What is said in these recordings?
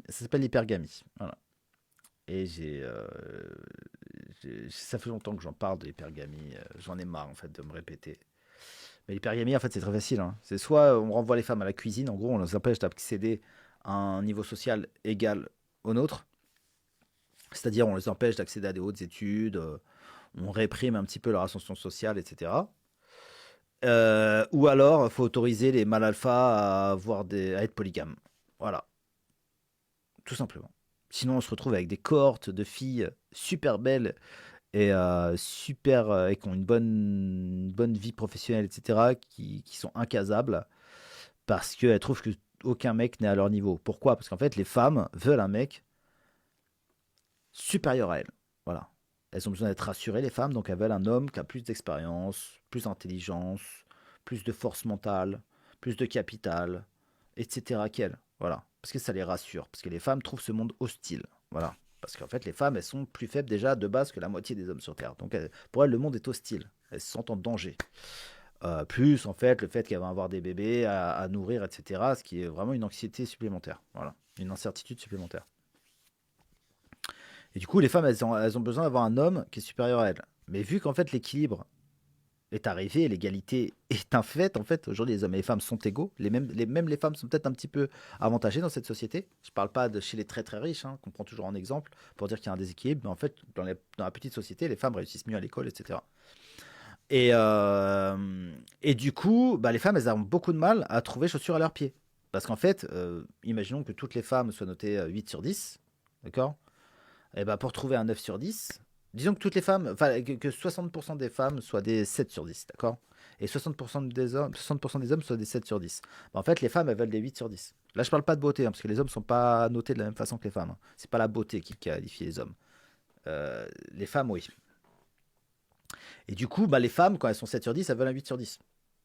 Ça s'appelle l'hypergamie. Voilà. Et ça fait longtemps que j'en parle de l'hypergamie. J'en ai marre en fait de me répéter. Mais l'hypergamie, en fait, c'est très facile, hein. C'est soit on renvoie les femmes à la cuisine, en gros, on les empêche d'accéder à un niveau social égal au nôtre. C'est-à-dire, on les empêche d'accéder à des hautes études, on réprime un petit peu leur ascension sociale, etc. Ou alors, il faut autoriser les mâles alpha à être polygames. Voilà, tout simplement. Sinon, on se retrouve avec des cohortes de filles super belles et qui ont une bonne vie professionnelle, etc., qui sont incasables parce qu'elles trouvent que aucun mec n'est à leur niveau. Pourquoi? Parce qu'en fait, les femmes veulent un mec supérieur à elles. Voilà. Elles ont besoin d'être rassurées, les femmes, donc elles veulent un homme qui a plus d'expérience, plus d'intelligence, plus de force mentale, plus de capital, etc. qu'elles. Voilà. Parce que ça les rassure. Parce que les femmes trouvent ce monde hostile. Voilà. Parce qu'en fait, les femmes, elles sont plus faibles déjà de base que la moitié des hommes sur Terre. Donc pour elles, le monde est hostile. Elles se sentent en danger. Plus, en fait, le fait qu'elles vont avoir des bébés à nourrir, etc. Ce qui est vraiment une anxiété supplémentaire. Voilà. Une incertitude supplémentaire. Et du coup, les femmes, elles ont besoin d'avoir un homme qui est supérieur à elles. Mais vu qu'en fait, l'équilibre est arrivé, l'égalité est un fait, en fait, aujourd'hui, les hommes et les femmes sont égaux. Même les femmes sont peut-être un petit peu avantagées dans cette société. Je ne parle pas de chez les très très riches, hein, qu'on prend toujours en exemple pour dire qu'il y a un déséquilibre. Mais en fait, dans la petite société, les femmes réussissent mieux à l'école, etc. Et, et du coup, bah, les femmes, elles ont beaucoup de mal à trouver chaussures à leurs pieds. Parce qu'en fait, imaginons que toutes les femmes soient notées 8 sur 10, d'accord? Et bah, pour trouver un 9 sur 10, disons que toutes les femmes, enfin, que 60% des femmes soient des 7 sur 10, d'accord? Et 60% des hommes soient des 7 sur 10. Bah, en fait, les femmes, elles veulent des 8 sur 10. Là, je parle pas de beauté, hein, parce que les hommes sont pas notés de la même façon que les femmes, hein. C'est pas la beauté qui qualifie les hommes. Les femmes, oui. Et du coup, bah, les femmes, quand elles sont 7 sur 10, elles veulent un 8 sur 10.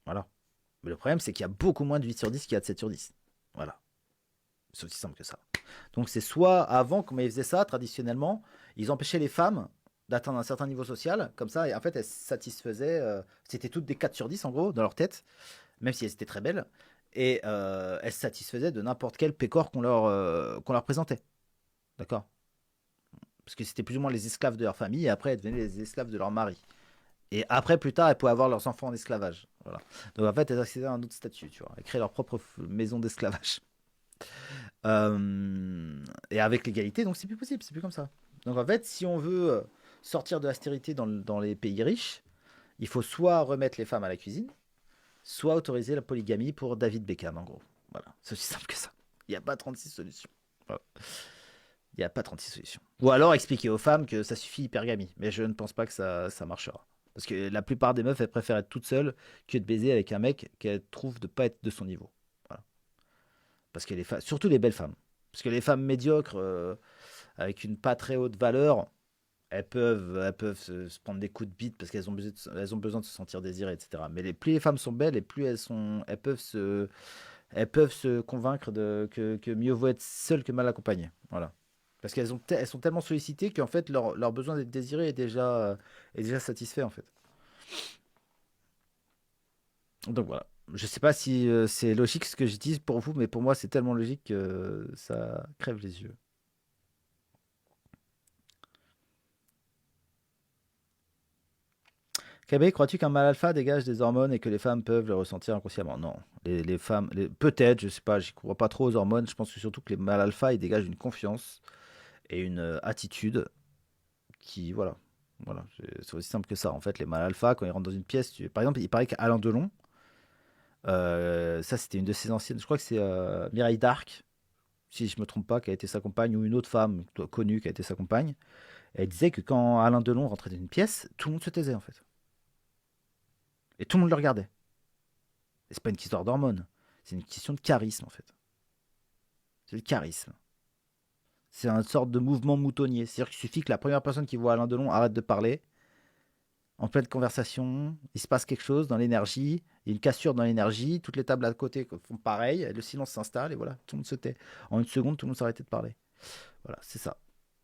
Voilà. Mais le problème, c'est qu'il y a beaucoup moins de 8 sur 10 qu'il y a de 7 sur 10. Voilà. C'est aussi simple que ça. Donc c'est soit avant, comme ils faisaient ça traditionnellement, ils empêchaient les femmes d'atteindre un certain niveau social, comme ça, et en fait elles satisfaisaient, c'était toutes des 4 sur 10 en gros, dans leur tête, même si elles étaient très belles, et elles se satisfaisaient de n'importe quel pécor qu'on leur présentait. D'accord? Parce que c'était plus ou moins les esclaves de leur famille, et après elles devenaient les esclaves de leur mari. Et après, plus tard, elles pouvaient avoir leurs enfants en esclavage. Voilà. Donc en fait, elles accédaient à un autre statut, tu vois. Elles créaient leur propre maison d'esclavage. Et avec l'égalité, donc c'est plus possible, c'est plus comme ça. Donc en fait, si on veut sortir de l'austérité dans les pays riches, il faut soit remettre les femmes à la cuisine, soit autoriser la polygamie pour David Beckham, en gros. Voilà, c'est aussi simple que ça. Il n'y a pas 36 solutions. Voilà. Il n'y a pas 36 solutions. Ou alors expliquer aux femmes que ça suffit hypergamie. Mais je ne pense pas que ça marchera. Parce que la plupart des meufs, elles préfèrent être toutes seules que de baiser avec un mec qu'elles trouvent de pas être de son niveau. Voilà. Parce que surtout les belles femmes. Parce que les femmes médiocres, avec une pas très haute valeur, elles peuvent se prendre des coups de bite parce elles ont besoin de se sentir désirées, etc. Mais plus les femmes sont belles et plus elles peuvent se convaincre que mieux vaut être seule que mal accompagnée. Voilà. Parce elles sont tellement sollicitées qu'en fait leur besoin d'être désiré est déjà satisfait en fait. Donc voilà. Je sais pas si c'est logique ce que je dis pour vous, mais pour moi c'est tellement logique que ça crève les yeux. KB, crois-tu qu'un mâle alpha dégage des hormones et que les femmes peuvent le ressentir inconsciemment? Non. Les femmes, peut-être, je sais pas, j'y crois pas trop aux hormones. Je pense que surtout que les mâles alpha, ils dégagent une confiance et une attitude qui, voilà. Voilà, c'est aussi simple que ça. En fait, les mâles alpha, quand ils rentrent dans une pièce, par exemple, il paraît qu'Alain Delon, ça c'était une de ses anciennes, je crois que c'est Mireille Darc, si je me trompe pas, qui a été sa compagne, ou une autre femme connue qui a été sa compagne. Elle disait que quand Alain Delon rentrait dans une pièce, tout le monde se taisait en fait. Et tout le monde le regardait. Et c'est pas une histoire d'hormones. C'est une question de charisme, en fait. C'est le charisme. C'est une sorte de mouvement moutonnier. C'est-à-dire qu'il suffit que la première personne qui voit Alain Delon arrête de parler. En pleine conversation, il se passe quelque chose dans l'énergie. Il y a une cassure dans l'énergie. Toutes les tables à côté font pareil. Le silence s'installe et voilà, tout le monde se tait. En une seconde, tout le monde s'arrêtait de parler. Voilà, c'est ça.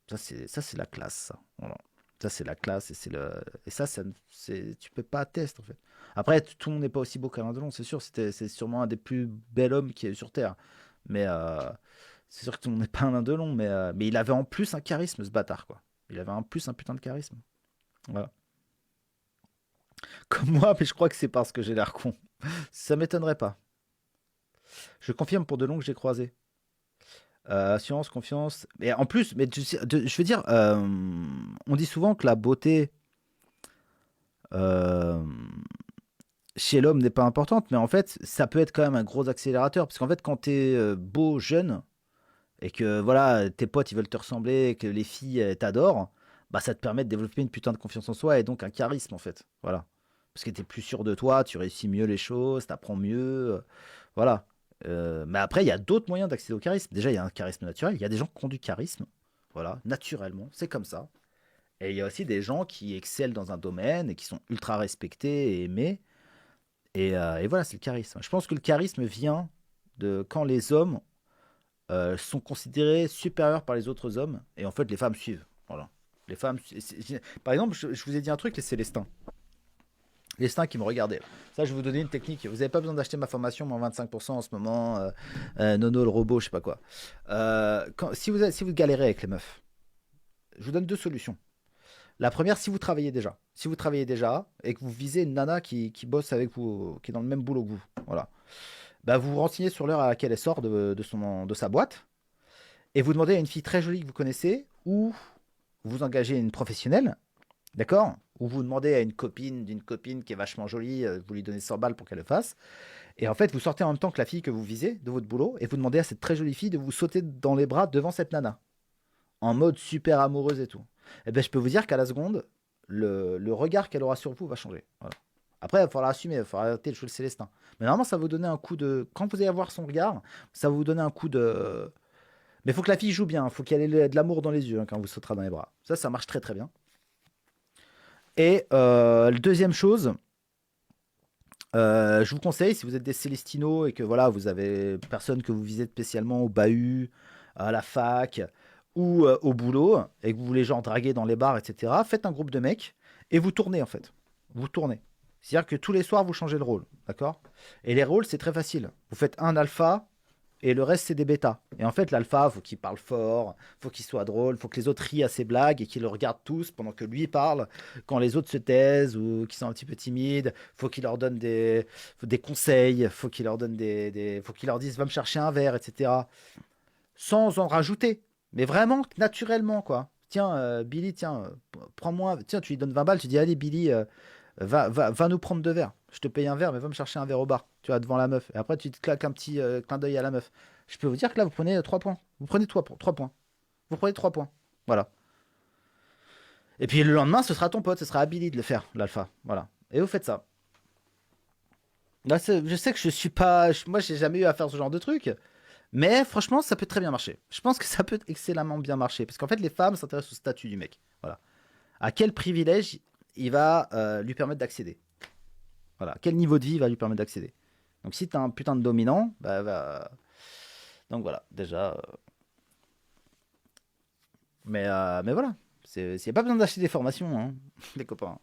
Ça, c'est la classe, ça. Voilà. Ça, c'est la classe et ça, tu peux pas tester en fait. Après, tout le monde n'est pas aussi beau qu'Alain Delon, c'est sûr. C'est sûrement un des plus bels hommes qu'il y a eu sur Terre. Mais C'est sûr que tout le monde n'est pas un nain de long, mais il avait en plus un charisme, ce bâtard, quoi. Il avait en plus un putain de charisme. Voilà. Comme moi, mais je crois que c'est parce que j'ai l'air con. Ça m'étonnerait pas. Je confirme pour de long que j'ai croisé. Assurance, confiance. Et en plus, mais je veux dire, on dit souvent que la beauté euh, chez l'homme n'est pas importante, mais en fait, ça peut être quand même un gros accélérateur. Parce qu'en fait, quand t'es beau, jeune, et que voilà, tes potes ils veulent te ressembler, et que les filles t'adorent, bah ça te permet de développer une putain de confiance en soi et donc un charisme en fait. Voilà. Parce que t'es plus sûr de toi, tu réussis mieux les choses, t'apprends mieux. Voilà. Mais après, il y a d'autres moyens d'accéder au charisme. Déjà, il y a un charisme naturel. Il y a des gens qui ont du charisme. Voilà, naturellement, c'est comme ça. Et il y a aussi des gens qui excellent dans un domaine et qui sont ultra respectés et aimés. Et voilà, c'est le charisme. Je pense que le charisme vient de quand les hommes sont considérés supérieurs par les autres hommes et en fait les femmes suivent. Voilà. Les femmes, par exemple, je vous ai dit un truc, les Célestins. Les Célestins qui me regardaient. Ça, je vais vous donner une technique. Vous n'avez pas besoin d'acheter ma formation, moins 25% en ce moment. Nono le robot, je sais pas quoi. Si vous galérez avec les meufs, je vous donne deux solutions. La première, si vous travaillez déjà. Si vous travaillez déjà et que vous visez une nana qui bosse avec vous, qui est dans le même boulot que vous. Voilà. Bah, vous vous renseignez sur l'heure à laquelle elle sort de sa boîte. Et vous demandez à une fille très jolie que vous connaissez, ou vous engagez une professionnelle, d'accord? Ou vous demandez à une copine d'une copine qui est vachement jolie, vous lui donnez 100 balles pour qu'elle le fasse. Et en fait, vous sortez en même temps que la fille que vous visez de votre boulot, et vous demandez à cette très jolie fille de vous sauter dans les bras devant cette nana, en mode super amoureuse et tout. Et bien, je peux vous dire qu'à la seconde, le regard qu'elle aura sur vous va changer. Voilà. Après, il faudra assumer, il faudra arrêter de jouer le Célestin. Mais normalement, ça va vous donner un coup de. Quand vous allez voir son regard, ça va vous donner un coup de. Mais il faut que la fille joue bien, il faut qu'elle ait de l'amour dans les yeux quand vous sautera dans les bras. Ça marche très très bien. Et la deuxième chose, je vous conseille, si vous êtes des Célestinos et que voilà, vous avez personne que vous visez spécialement au bahut, à la fac ou au boulot, et que vous voulez genre draguer dans les bars, etc., faites un groupe de mecs et vous tournez en fait. Vous tournez. C'est-à-dire que tous les soirs, vous changez le rôle, d'accord? Et les rôles, c'est très facile. Vous faites un alpha, et le reste c'est des bêtas. Et en fait l'alpha, faut qu'il parle fort, faut qu'il soit drôle, faut que les autres rient à ses blagues et qu'ils le regardent tous pendant que lui parle. Quand les autres se taisent ou qu'ils sont un petit peu timides, faut qu'il leur donne des conseils, faut qu'il leur donne faut qu'il leur dise va me chercher un verre, etc. Sans en rajouter, mais vraiment naturellement quoi. Tiens Billy, tiens, prends-moi, tiens tu lui donnes 20 balles, tu dis allez Billy, va nous prendre deux verres. Je te paye un verre, mais va me chercher un verre au bar. Tu vois, devant la meuf. Et après, tu te claques un petit clin d'œil à la meuf. Je peux vous dire que là, vous prenez 3 points. Vous prenez 3 points. Vous prenez 3 points. Voilà. Et puis le lendemain, ce sera ton pote. Ce sera à Billy de le faire, l'alpha. Voilà. Et vous faites ça. Là, je sais que je suis pas. Moi, j'ai jamais eu à faire ce genre de truc. Mais franchement, ça peut très bien marcher. Je pense que ça peut excellemment bien marcher. Parce qu'en fait, les femmes s'intéressent au statut du mec. Voilà. À quel privilège il va lui permettre d'accéder. Voilà. Quel niveau de vie va lui permettre d'accéder. Donc si t'as un putain de dominant, donc voilà, déjà. Mais voilà, il n'y a pas besoin d'acheter des formations, hein, les copains.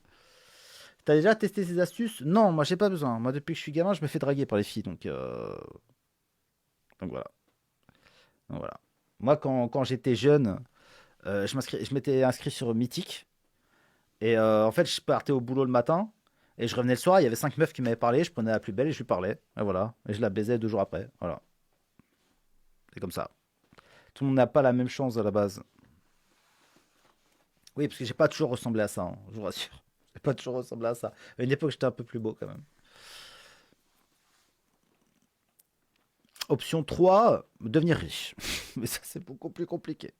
T'as déjà testé ces astuces? Non, moi j'ai pas besoin. Moi depuis que je suis gamin, je me fais draguer par les filles, donc voilà. Donc voilà. Moi quand j'étais jeune, je m'étais inscrit sur Mythique. Et en fait, je partais au boulot le matin. Et je revenais le soir, il y avait 5 meufs qui m'avaient parlé, je prenais la plus belle et je lui parlais. Et voilà. Et je la baisais 2 jours après. Voilà. C'est comme ça. Tout le monde n'a pas la même chance à la base. Oui, parce que j'ai pas toujours ressemblé à ça, hein, je vous rassure. J'ai pas toujours ressemblé à ça. À une époque, j'étais un peu plus beau quand même. Option 3, devenir riche. Mais ça, c'est beaucoup plus compliqué.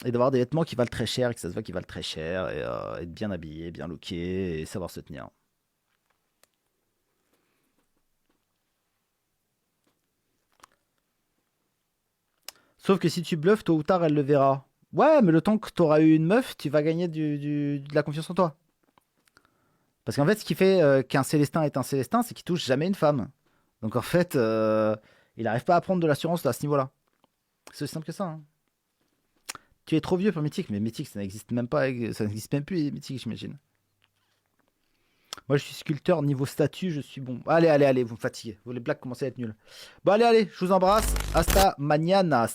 Et d'avoir des vêtements qui valent très cher, et que ça se voit qu'ils valent très cher, et être bien habillé, bien looké, et savoir se tenir. Sauf que si tu bluffes, tôt ou tard, elle le verra. Ouais, mais le temps que tu auras eu une meuf, tu vas gagner de la confiance en toi. Parce qu'en fait, ce qui fait qu'un Célestin est un Célestin, c'est qu'il touche jamais une femme. Donc en fait, il n'arrive pas à prendre de l'assurance à ce niveau-là. C'est aussi simple que ça, hein. Tu es trop vieux pour Mythique, mais Mythique, ça n'existe même pas, ça n'existe même plus, Mythique, j'imagine. Moi, je suis sculpteur niveau statut, je suis bon. Allez, allez, allez, vous me fatiguez. Les blagues commencent à être nulles. Bon, allez, allez, je vous embrasse. Hasta mañana.